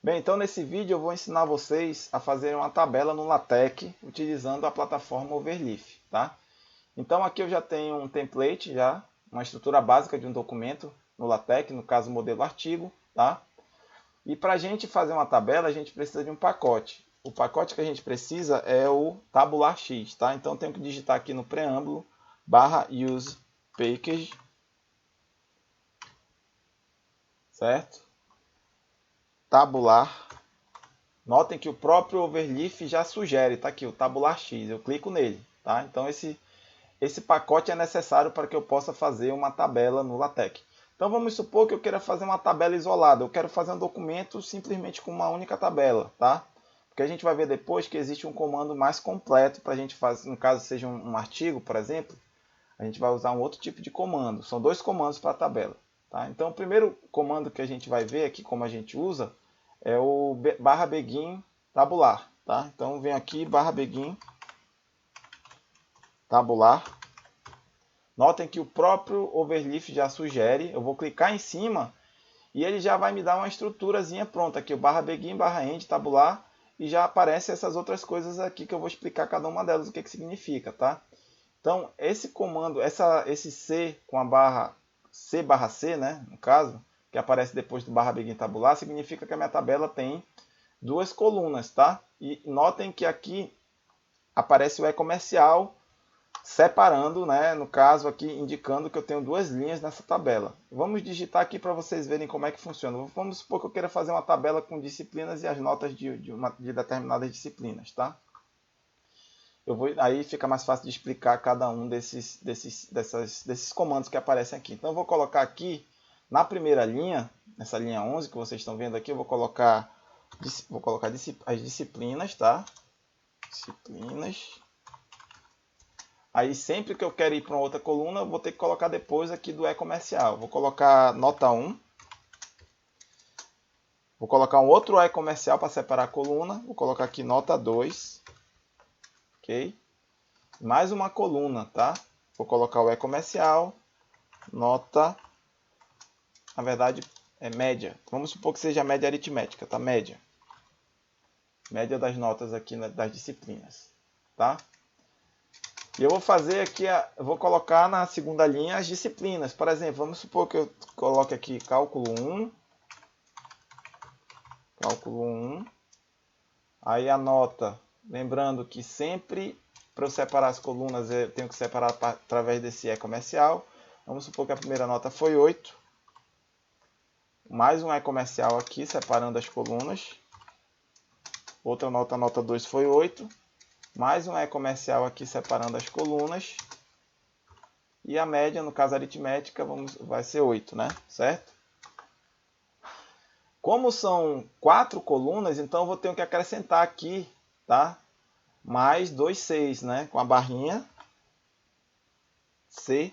Bem, então nesse vídeo eu vou ensinar vocês a fazer uma tabela no LaTeX utilizando a plataforma Overleaf, tá? Então aqui eu já tenho um template, uma estrutura básica de um documento no LaTeX, no caso modelo artigo, tá? E para a gente fazer uma tabela a gente precisa de um pacote. O pacote que a gente precisa é o tabular X, tá? Então eu tenho que digitar aqui no preâmbulo /use package, certo? Tabular. Notem que o próprio Overleaf já sugere, tá aqui o tabular X, eu clico nele, tá? Então esse pacote é necessário para que eu possa fazer uma tabela no LaTeX. Então vamos supor que eu queira fazer uma tabela isolada, eu quero fazer um documento simplesmente com uma única tabela, tá? Porque a gente vai ver depois que existe um comando mais completo para a gente fazer, no caso seja um artigo, por exemplo, a gente vai usar um outro tipo de comando. São dois comandos para a tabela, tá? Então o primeiro comando que a gente vai ver aqui como a gente usa é o /begin tabular, tá? Então vem aqui /begin tabular. Notem que o próprio Overleaf já sugere, eu vou clicar em cima e ele já vai me dar uma estruturazinha pronta aqui, o /begin, /end, tabular, e já aparecem essas outras coisas aqui que eu vou explicar cada uma delas, o que significa, tá? Então, esse comando, esse C com a barra C/C, né, no caso, que aparece depois do /begin tabular, significa que a minha tabela tem duas colunas, tá? E notem que aqui aparece o e-comercial separando, né, no caso aqui, indicando que eu tenho duas linhas nessa tabela. Vamos digitar aqui para vocês verem como é que funciona. Vamos supor que eu queira fazer uma tabela com disciplinas e as notas de determinadas disciplinas, tá? Aí fica mais fácil de explicar cada um desses comandos que aparecem aqui. Então eu vou colocar aqui, na primeira linha, nessa linha 11 que vocês estão vendo aqui, eu vou colocar as disciplinas, tá? Disciplinas. Aí sempre que eu quero ir para uma outra coluna, eu vou ter que colocar depois aqui do e-comercial. Vou colocar nota 1. Vou colocar um outro e-comercial para separar a coluna. Vou colocar aqui nota 2. Ok? Mais uma coluna, tá? Vou colocar o e-comercial, nota, na verdade é média. Vamos supor que seja média aritmética, tá? Média. Média das notas aqui das disciplinas, tá? E eu vou fazer aqui, eu vou colocar na segunda linha as disciplinas. Por exemplo, vamos supor que eu coloque aqui cálculo 1. Cálculo 1. Aí a nota, lembrando que sempre para eu separar as colunas eu tenho que separar através desse e-comercial. Vamos supor que a primeira nota foi 8. Mais um e-comercial aqui, separando as colunas. Outra nota, nota 2 foi 8. Mais um e-comercial aqui, separando as colunas. E a média, no caso aritmética, vai ser 8, né? Certo? Como são 4 colunas, então eu vou ter que acrescentar aqui, tá? Mais 2 6, né? Com a barrinha C,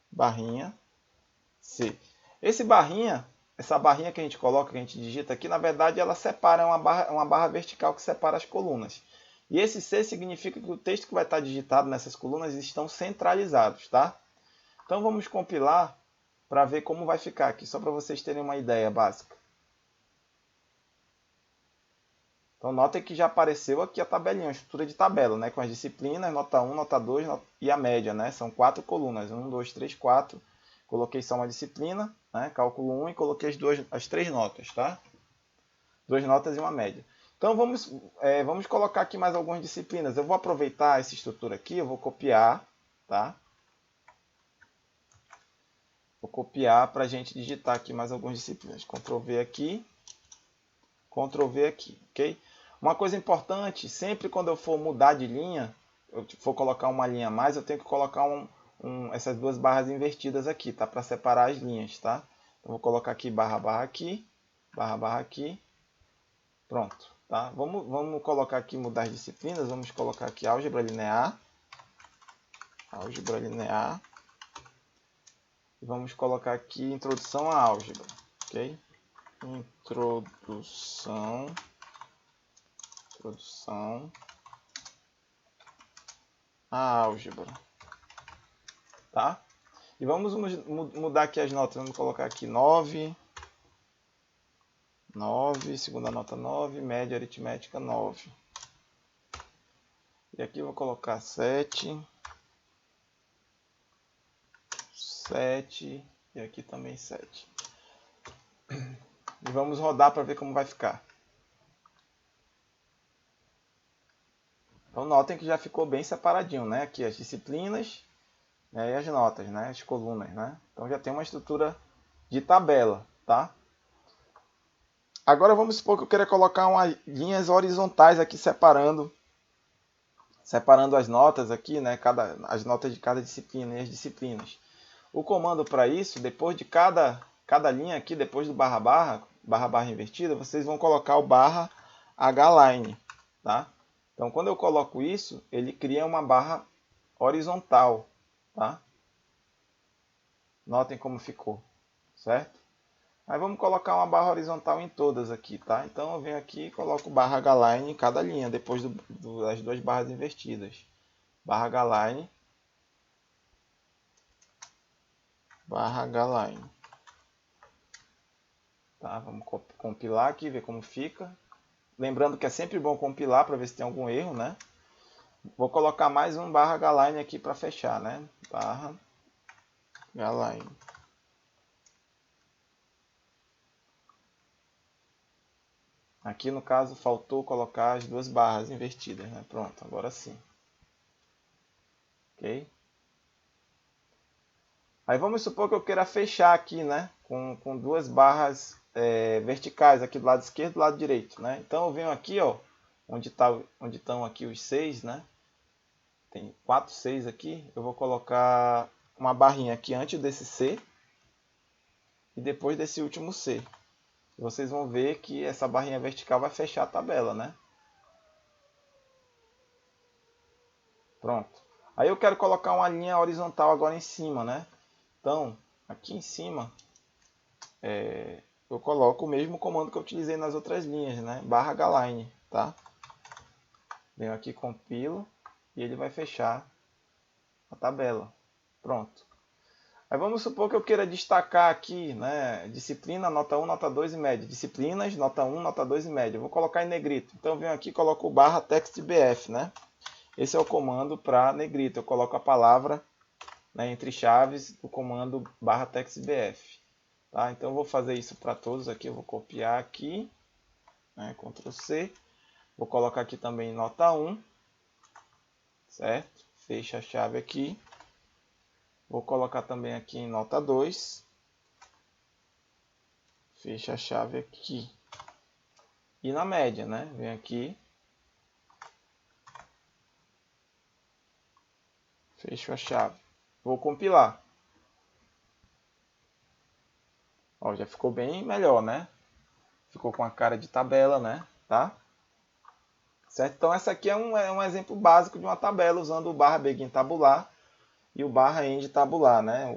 barrinha C. Essa barrinha que a gente coloca, que a gente digita aqui, na verdade ela separa, uma barra vertical que separa as colunas. E esse C significa que o texto que vai estar digitado nessas colunas estão centralizados, tá? Então vamos compilar para ver como vai ficar aqui, só para vocês terem uma ideia básica. Então notem que já apareceu aqui a tabelinha, a estrutura de tabela, né? Com as disciplinas, nota 1, nota 2 e a média, né? São 4 colunas, 1, 2, 3, 4. Coloquei só uma disciplina, né? Cálculo 1 e coloquei as 3 notas, tá? 2 notas e uma média. Então vamos colocar aqui mais algumas disciplinas. Eu vou aproveitar essa estrutura aqui, eu vou copiar, tá? Vou copiar para a gente digitar aqui mais algumas disciplinas. Ctrl V aqui, Ctrl V aqui, ok? Uma coisa importante, sempre quando eu for mudar de linha, eu for colocar uma linha a mais, eu tenho que colocar essas duas barras invertidas aqui, tá? Para separar as linhas, tá? Então vou colocar aqui barra aqui, barra aqui, pronto, tá? Vamos colocar aqui, mudar as disciplinas, vamos colocar aqui álgebra linear, e vamos colocar aqui introdução à álgebra, ok? Introdução à álgebra, tá? E vamos mudar aqui as notas, vamos colocar aqui 9, 9, segunda nota 9, média aritmética 9. E aqui eu vou colocar 7, 7 e aqui também 7. E vamos rodar para ver como vai ficar. Então notem que já ficou bem separadinho, né? Aqui as disciplinas, né? E as notas, né? As colunas, né? Então já tem uma estrutura de tabela, tá? Agora vamos supor que eu queira colocar umas linhas horizontais aqui separando as notas aqui, né? As notas de cada disciplina e as disciplinas. O comando para isso, depois de cada linha aqui, depois do barra invertida, vocês vão colocar o barra hline, tá? Então, quando eu coloco isso, ele cria uma barra horizontal, tá? Notem como ficou, certo? Aí vamos colocar uma barra horizontal em todas aqui, tá? Então eu venho aqui e coloco barra hline em cada linha, depois das duas barras invertidas. Barra hline, barra hline. Tá? Vamos compilar aqui, ver como fica. Lembrando que é sempre bom compilar para ver se tem algum erro, né? Vou colocar mais um barra hline aqui para fechar, né? Barra hline. Aqui no caso faltou colocar as duas barras invertidas, né? Pronto, agora sim. Ok? Aí vamos supor que eu queira fechar aqui, né? Com duas barras verticais aqui do lado esquerdo e do lado direito, né? Então eu venho aqui, ó, onde estão aqui os 6, né? Tem 4, 6 aqui. Eu vou colocar uma barrinha aqui antes desse C e depois desse último C. Vocês vão ver que essa barrinha vertical vai fechar a tabela, né? Pronto. Aí eu quero colocar uma linha horizontal agora em cima, né? Então, aqui em cima, eu coloco o mesmo comando que eu utilizei nas outras linhas, né? Barra hline, tá? Venho aqui, compilo e ele vai fechar a tabela. Pronto. Aí vamos supor que eu queira destacar aqui, né? Disciplina, nota 1, nota 2 e média. Disciplinas, nota 1, nota 2 e média. Eu vou colocar em negrito. Então eu venho aqui e coloco o barra textbf, né? Esse é o comando para negrito. Eu coloco a palavra, né, entre chaves do comando barra textbf. Tá? Então eu vou fazer isso para todos aqui. Eu vou copiar aqui, né, Ctrl C. Vou colocar aqui também nota 1, certo? Fecha a chave aqui. Vou colocar também aqui em nota 2. Fecha a chave aqui. E na média, né? Vem aqui. Fecho a chave. Vou compilar. Ó, já ficou bem melhor, né? Ficou com a cara de tabela, né? Tá? Certo? Então essa aqui é um exemplo básico de uma tabela usando o barra begin tabular e o barra end tabular, né?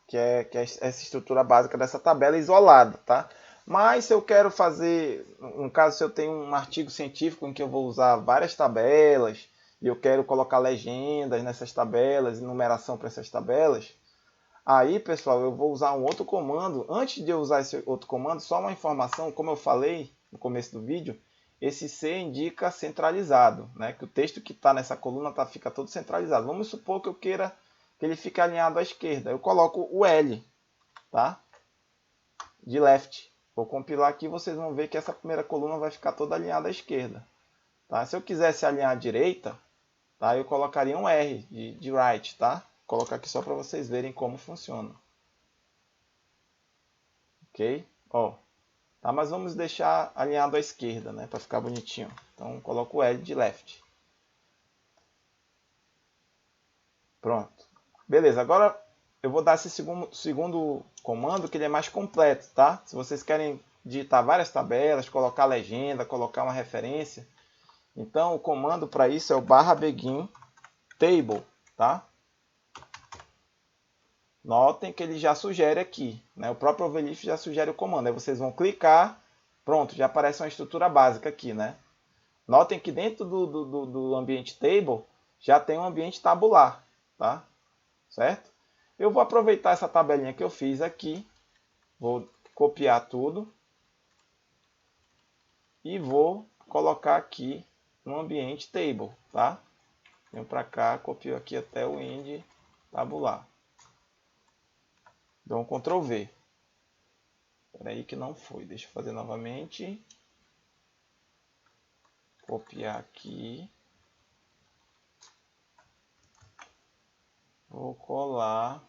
Que é essa estrutura básica dessa tabela isolada, tá? Mas se eu quero fazer, no caso se eu tenho um artigo científico em que eu vou usar várias tabelas e eu quero colocar legendas nessas tabelas, numeração para essas tabelas, aí pessoal eu vou usar um outro comando. Antes de eu usar esse outro comando, só uma informação, como eu falei no começo do vídeo, esse C indica centralizado, né? Que o texto que está nessa coluna fica todo centralizado. Vamos supor que eu queira que ele fique alinhado à esquerda. Eu coloco o L, tá? De left. Vou compilar aqui, vocês vão ver que essa primeira coluna vai ficar toda alinhada à esquerda. Tá? Se eu quisesse alinhar à direita, tá? Eu colocaria um R de right, tá? Vou colocar aqui só para vocês verem como funciona. Ok? Ó, tá? Mas vamos deixar alinhado à esquerda, né? Para ficar bonitinho. Então, coloco o L de left. Pronto. Beleza, agora eu vou dar esse segundo comando que ele é mais completo, tá? Se vocês querem digitar várias tabelas, colocar legenda, colocar uma referência, então o comando para isso é o barra begin table, tá? Notem que ele já sugere aqui, né? O próprio Overleaf já sugere o comando. Aí vocês vão clicar, pronto, já aparece uma estrutura básica aqui, né? Notem que dentro do ambiente table já tem um ambiente tabular, tá? Certo? Eu vou aproveitar essa tabelinha que eu fiz aqui, vou copiar tudo, e vou colocar aqui no ambiente table, tá? Venho para cá, copio aqui até o end tabular. Dou um Ctrl V. Espera aí que não foi. Deixa eu fazer novamente. Copiar aqui. Vou colar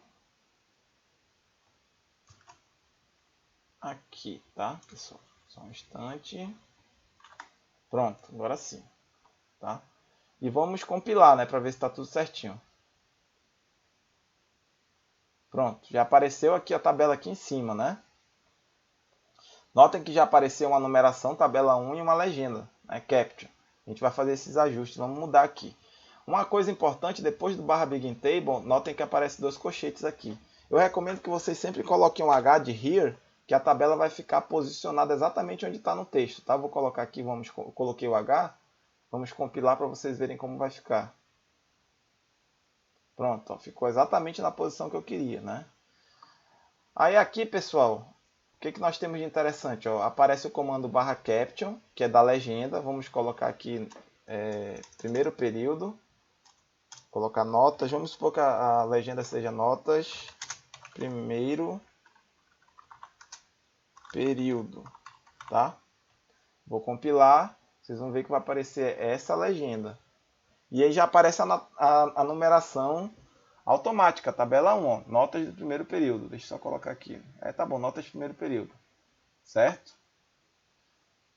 aqui, tá, pessoal? Só um instante. Pronto, agora sim, tá? E vamos compilar, né, para ver se está tudo certinho. Pronto, já apareceu aqui a tabela aqui em cima, né? Notem que já apareceu uma numeração, tabela 1 e uma legenda, né, caption. A gente vai fazer esses ajustes, vamos mudar aqui. Uma coisa importante, depois do barra begin table, notem que aparece 2 colchetes aqui. Eu recomendo que vocês sempre coloquem um H de here, que a tabela vai ficar posicionada exatamente onde está no texto, tá? Vou colocar aqui, coloquei o H, vamos compilar para vocês verem como vai ficar. Pronto, ó, ficou exatamente na posição que eu queria, né? Aí aqui, pessoal, o que nós temos de interessante? Ó, aparece o comando barra caption, que é da legenda. Vamos colocar aqui primeiro período. Colocar notas. Vamos supor que a legenda seja notas primeiro período, tá? Vou compilar. Vocês vão ver que vai aparecer essa legenda. E aí já aparece a numeração automática, tabela 1, ó, notas do primeiro período. Deixa eu só colocar aqui. Tá bom, notas do primeiro período. Certo?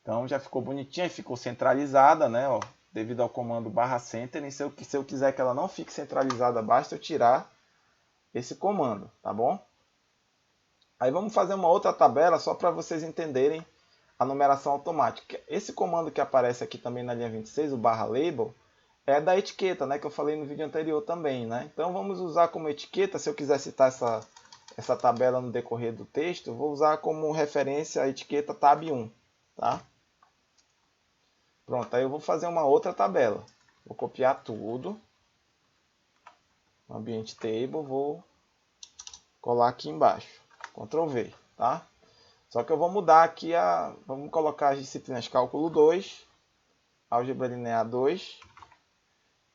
Então já ficou bonitinha, ficou centralizada, né? Ó, devido ao comando barra center. E se eu quiser que ela não fique centralizada, basta eu tirar esse comando, tá bom? Aí vamos fazer uma outra tabela só para vocês entenderem a numeração automática. Esse comando que aparece aqui também na linha 26, o barra label, é da etiqueta, né, que eu falei no vídeo anterior também, né? Então vamos usar como etiqueta, se eu quiser citar essa tabela no decorrer do texto, vou usar como referência a etiqueta tab 1, tá? Pronto, aí eu vou fazer uma outra tabela. Vou copiar tudo. Ambiente table, vou colar aqui embaixo. Ctrl V, tá? Só que eu vou mudar aqui vamos colocar as disciplinas cálculo 2, álgebra linear 2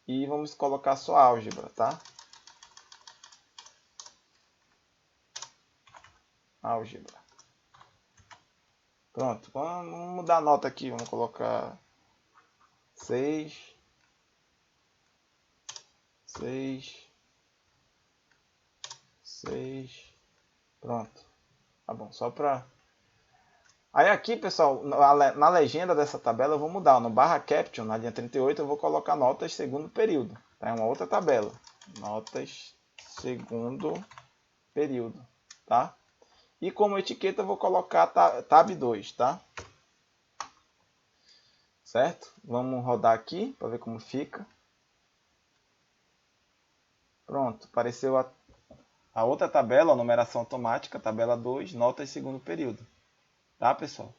e vamos colocar só álgebra, tá? Álgebra. Pronto, vamos mudar a nota aqui, vamos colocar 6, 6, 6, pronto. Tá bom, só para... Aí aqui, pessoal, na legenda dessa tabela eu vou mudar. No barra caption, na linha 38, eu vou colocar notas segundo período. Tá? É uma outra tabela. Notas segundo período. Tá? E como etiqueta eu vou colocar tab 2. Tá? Certo? Vamos rodar aqui para ver como fica. Pronto, apareceu a outra tabela, a numeração automática, tabela 2, notas segundo período. Tá, pessoal?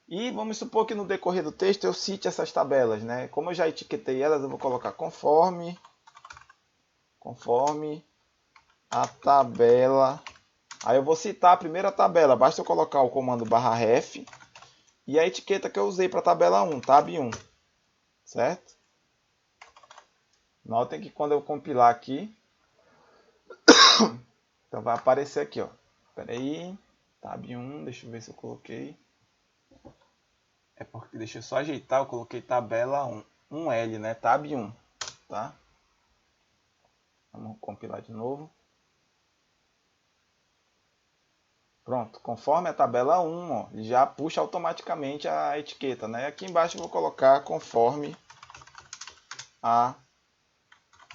E vamos supor que no decorrer do texto eu cite essas tabelas, né? Como eu já etiquetei elas, eu vou colocar conforme a tabela. Aí eu vou citar a primeira tabela, basta eu colocar o comando barra ref e a etiqueta que eu usei para a tabela 1, tab 1, certo? Notem que quando eu compilar aqui, então vai aparecer aqui, ó. Espera aí, tab 1, deixa eu ver se eu coloquei. É porque, deixa eu só ajeitar, eu coloquei tabela 1L, né? Tab 1, tá? Vamos compilar de novo. Pronto, conforme a tabela 1, ó, já puxa automaticamente a etiqueta, né? Aqui embaixo eu vou colocar conforme a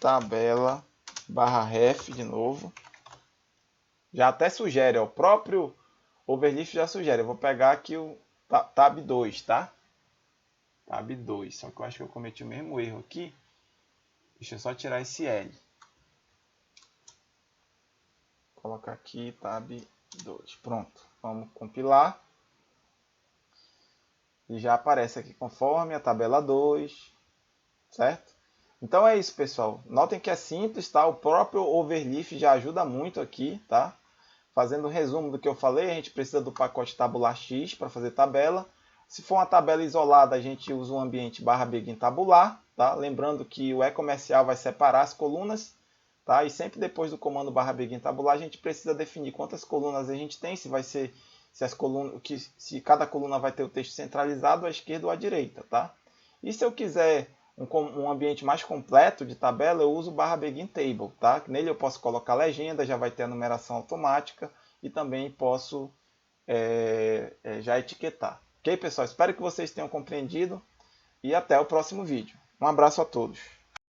tabela barra ref de novo. Já até sugere, ó, o próprio Overleaf já sugere. Eu vou pegar aqui o tab 2, tá? Tab 2, só que eu acho que eu cometi o mesmo erro aqui. Deixa eu só tirar esse L. Vou colocar aqui tab 2. Pronto, vamos compilar. E já aparece aqui conforme a tabela 2, certo? Então é isso, pessoal. Notem que é simples, tá? O próprio Overleaf já ajuda muito aqui, tá? Fazendo um resumo do que eu falei, a gente precisa do pacote tabular X para fazer tabela. Se for uma tabela isolada, a gente usa o ambiente /begin tabular, tá? Lembrando que o e-comercial vai separar as colunas, tá? E sempre depois do comando /begin tabular, a gente precisa definir quantas colunas a gente tem, se vai ser se cada coluna vai ter o texto centralizado à esquerda ou à direita, tá? E se eu quiser um ambiente mais completo de tabela, eu uso o /begin table, tá? Nele eu posso colocar legenda, já vai ter a numeração automática e também posso já etiquetar. Ok, pessoal? Espero que vocês tenham compreendido e até o próximo vídeo. Um abraço a todos.